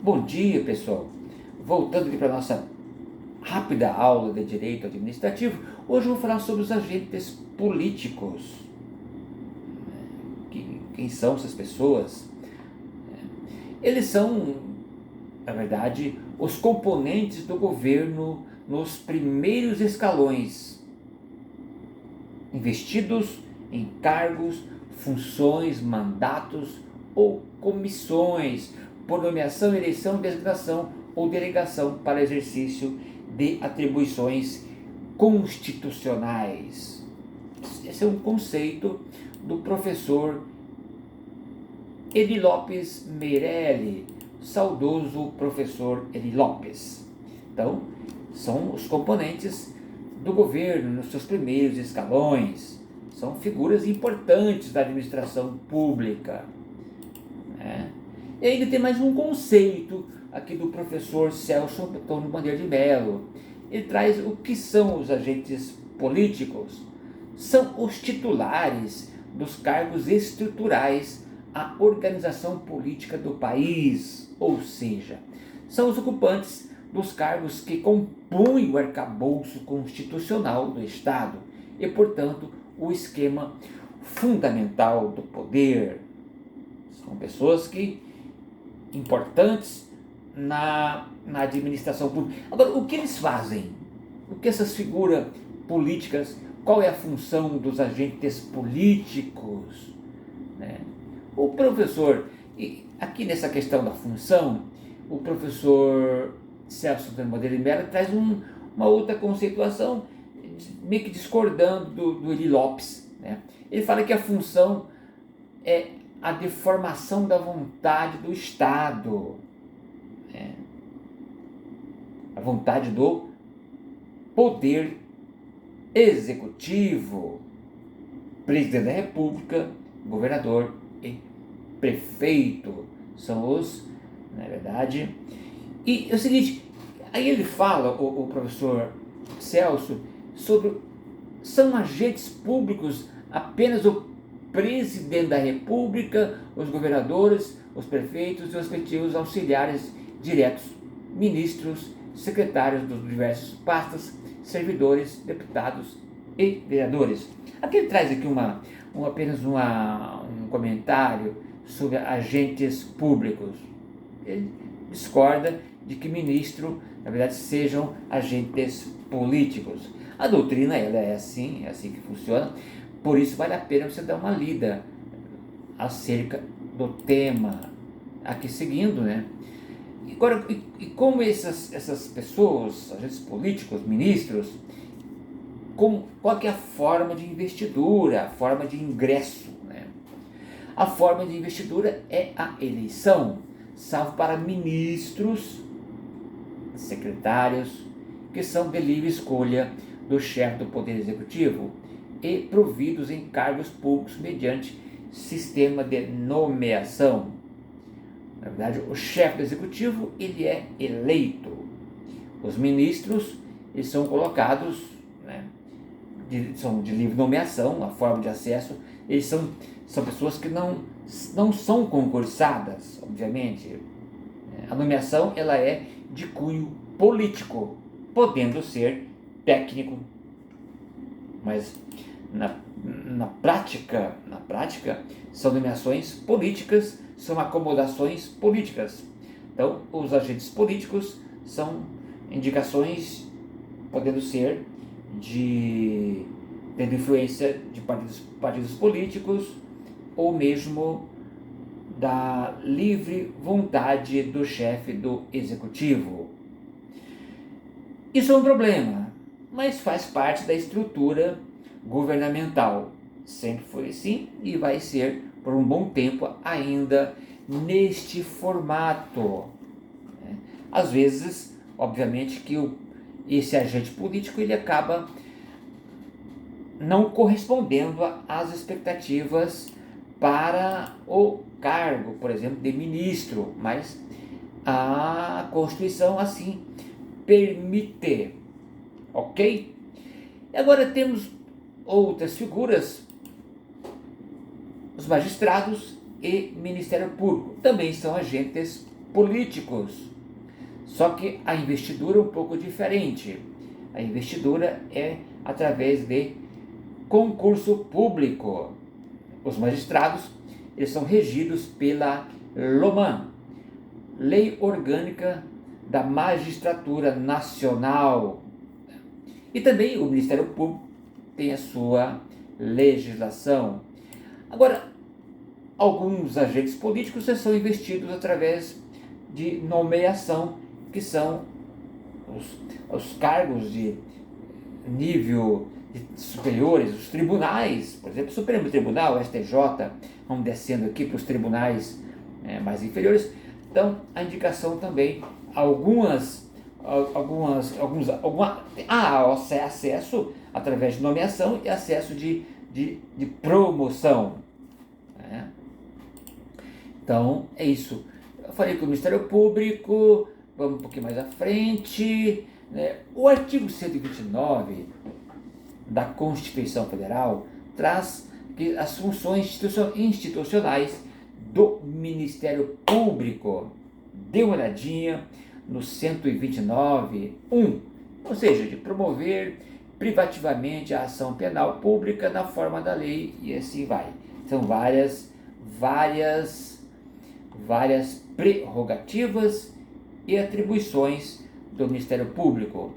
Bom dia, pessoal. Voltando aqui para a nossa rápida aula de direito administrativo, hoje eu vou falar sobre os agentes políticos. Quem são essas pessoas? Eles são, na verdade, os componentes do governo nos primeiros escalões, investidos em cargos, funções, mandatos ou comissões, por nomeação, eleição, designação ou delegação para exercício de atribuições constitucionais. Esse é um conceito do professor Eli Lopes Meirelli, saudoso professor Eli Lopes. Então, são os componentes do governo nos seus primeiros escalões, são figuras importantes da administração pública. E ainda tem mais um conceito aqui do professor Celso Antônio Bandeira de Mello. Ele traz o que são os agentes políticos. São os titulares dos cargos estruturais à organização política do país, ou seja, são os ocupantes dos cargos que compõem o arcabouço constitucional do Estado e, portanto, o esquema fundamental do poder. São pessoas importantes na administração pública. Agora, o que eles fazem? O que essas figuras políticas, qual é a função dos agentes políticos? O professor, e aqui nessa questão da função, o professor Celso Antônio Bandeira de Mello traz uma outra conceituação, meio que discordando do Eli Lopes. Ele fala que a função é a deformação da vontade do Estado, a vontade do poder executivo, presidente da República, governador e prefeito, são os, na verdade. E é o seguinte, aí ele fala, o professor Celso, sobre são agentes públicos apenas o presidente da República, os governadores, os prefeitos e os respectivos auxiliares diretos, ministros, secretários dos diversos pastas, servidores, deputados e vereadores. Aqui ele traz aqui apenas um comentário sobre agentes públicos. Ele discorda de que ministro, na verdade, sejam agentes políticos. A doutrina ela é assim que funciona. Por isso vale a pena você dar uma lida acerca do tema aqui seguindo, Agora, e como essas pessoas, agentes políticos, ministros, qual que é a forma de investidura, a forma de ingresso? A forma de investidura é a eleição, salvo para ministros, secretários, que são de livre escolha do chefe do Poder Executivo e providos em cargos públicos mediante sistema de nomeação. Na verdade, o chefe do Executivo ele é eleito. Os ministros eles são colocados, são de livre nomeação, a forma de acesso, eles são pessoas que não são concursadas, obviamente. A nomeação ela é de cunho político, podendo ser técnico, mas na prática são nomeações políticas, são acomodações políticas. Então, os agentes políticos são indicações podendo ser tendo influência de partidos políticos ou mesmo da livre vontade do chefe do executivo. Isso é um problema, mas faz parte da estrutura governamental. Sempre foi assim e vai ser por um bom tempo ainda neste formato. Às vezes, obviamente, que esse agente político ele acaba não correspondendo às expectativas para o cargo, por exemplo, de ministro, mas a Constituição assim permite, ok? E agora temos outras figuras, os magistrados e Ministério Público, também são agentes políticos. Só que a investidura é um pouco diferente. A investidura é através de concurso público. Os magistrados, eles são regidos pela LOMAN, Lei Orgânica da Magistratura Nacional. E também o Ministério Público tem a sua legislação. Agora, alguns agentes políticos são investidos através de nomeação, que são os cargos de nível superiores, os tribunais, por exemplo, o Supremo Tribunal, o STJ, vamos descendo aqui para os tribunais mais inferiores. Então, a indicação também, acesso através de nomeação e acesso de promoção. Né? Então, é isso. Eu falei que o Ministério Público, vamos um pouquinho mais à frente, né? O artigo 129 da Constituição Federal traz que as funções institucionais do Ministério Público. Dê uma olhadinha no 129.1, ou seja, de promover privativamente a ação penal pública na forma da lei, e assim vai. São várias prerrogativas e atribuições do Ministério Público.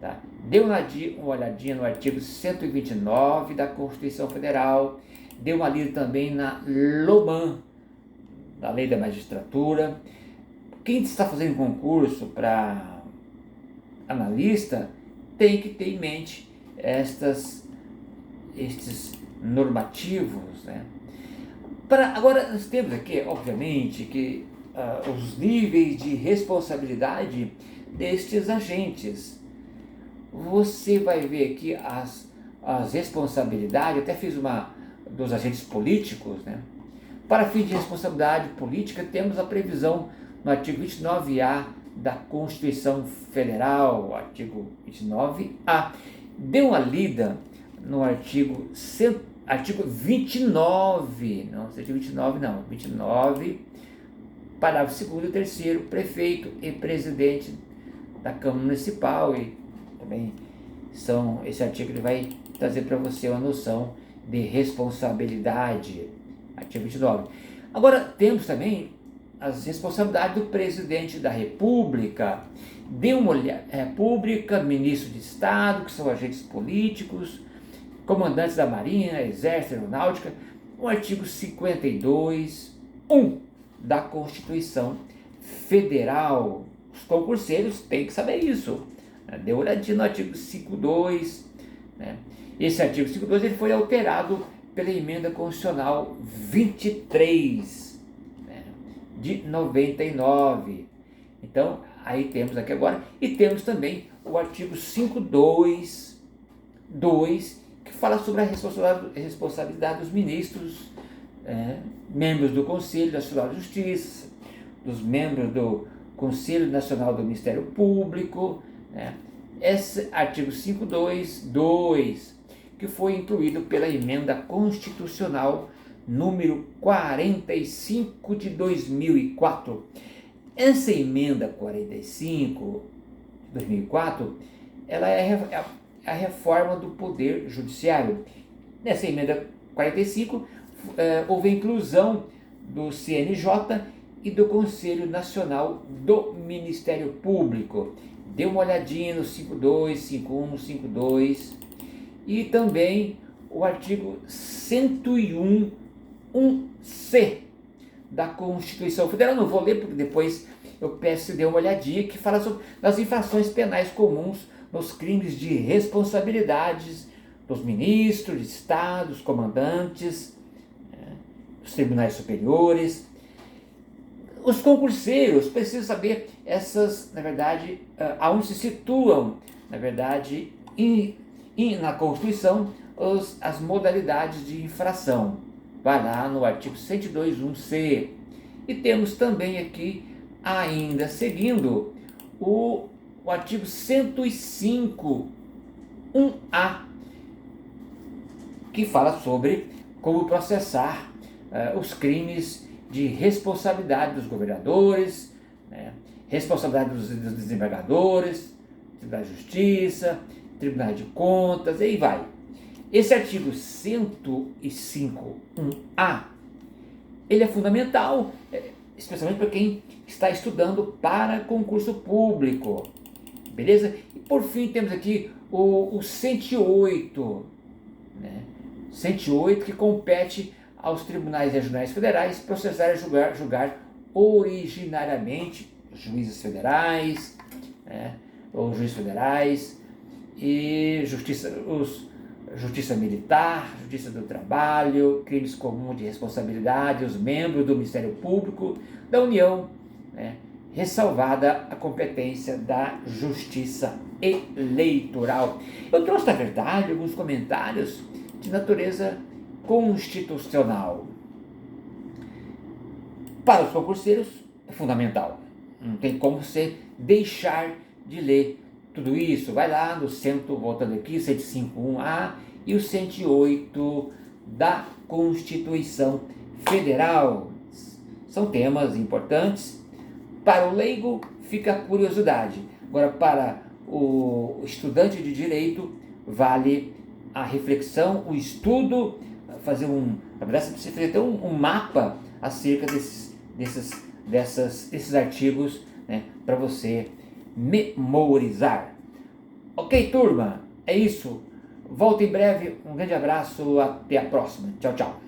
Tá? Dê uma olhadinha no artigo 129 da Constituição Federal, dê uma lida também na LOMAN, da Lei da Magistratura. Quem está fazendo concurso para analista tem que ter em mente estes normativos. Né? Agora, nós temos aqui, obviamente, que os níveis de responsabilidade destes agentes. Você vai ver aqui as responsabilidades, até fiz uma dos agentes políticos, né? Para fim de responsabilidade política, temos a previsão no artigo 29A da Constituição Federal, artigo 29A. Dê uma lida no artigo 29, não, artigo 29 não, 29, parágrafo 2º e 3º, prefeito e presidente da Câmara Municipal, e também esse artigo ele vai trazer para você uma noção de responsabilidade, artigo 29. Agora temos também as responsabilidades do presidente da República, de uma República, ministro de Estado, que são agentes políticos, comandantes da Marinha, Exército, Aeronáutica, o artigo 52.1 da Constituição Federal. Os concurseiros têm que saber isso. Dê uma olhadinha no artigo 5.2. Né? Esse artigo 5.2 ele foi alterado pela Emenda Constitucional 23, né, de 99. Então, aí temos aqui agora, e temos também o artigo 5.2, que fala sobre a responsabilidade dos ministros, membros do Conselho Nacional de Justiça, dos membros do Conselho Nacional do Ministério Público, né? Esse artigo 5.2, que foi incluído pela Emenda Constitucional número 45 de 2004. Essa Emenda 45 de 2004, ela é a reforma do Poder Judiciário. Nessa Emenda 45, houve a inclusão do CNJ e do Conselho Nacional do Ministério Público. Dê uma olhadinha no 5.2, 5.1, 5.2 e também o artigo 101.1c da Constituição Federal. Não vou ler porque depois eu peço que dê uma olhadinha, que fala sobre as infrações penais comuns nos crimes de responsabilidades dos ministros de Estado, dos comandantes, dos tribunais superiores. Os concurseiros precisam saber essas, na verdade, aonde se situam, na verdade, na Constituição, as modalidades de infração. Vai lá no artigo 102.1c. E temos também aqui, ainda seguindo, o artigo 105.1a, que fala sobre como processar os crimes de responsabilidade dos governadores, né? Responsabilidade dos desembargadores, Tribunal de Justiça, Tribunal de Contas, e aí vai. Esse artigo 105.1a, ele é fundamental, especialmente para quem está estudando para concurso público, beleza? E por fim temos aqui o 108, né? 108, que compete aos tribunais regionais federais processar e julgar originariamente juízes federais, né? Ou juízes federais e justiça militar, justiça do trabalho, crimes comuns de responsabilidade, os membros do Ministério Público da União, né? Ressalvada a competência da Justiça Eleitoral. Eu trouxe, na verdade, alguns comentários de natureza constitucional. Para os concurseiros é fundamental, não tem como você deixar de ler tudo isso. Vai lá no voltando aqui, 105.1a e o 108 da Constituição Federal. São temas importantes. Para o leigo fica a curiosidade. Agora, para o estudante de direito, vale a reflexão, o estudo, fazer na verdade, você precisa ter um mapa acerca desses artigos, né, para você memorizar. Ok, turma? É isso. Volto em breve. Um grande abraço. Até a próxima. Tchau, tchau.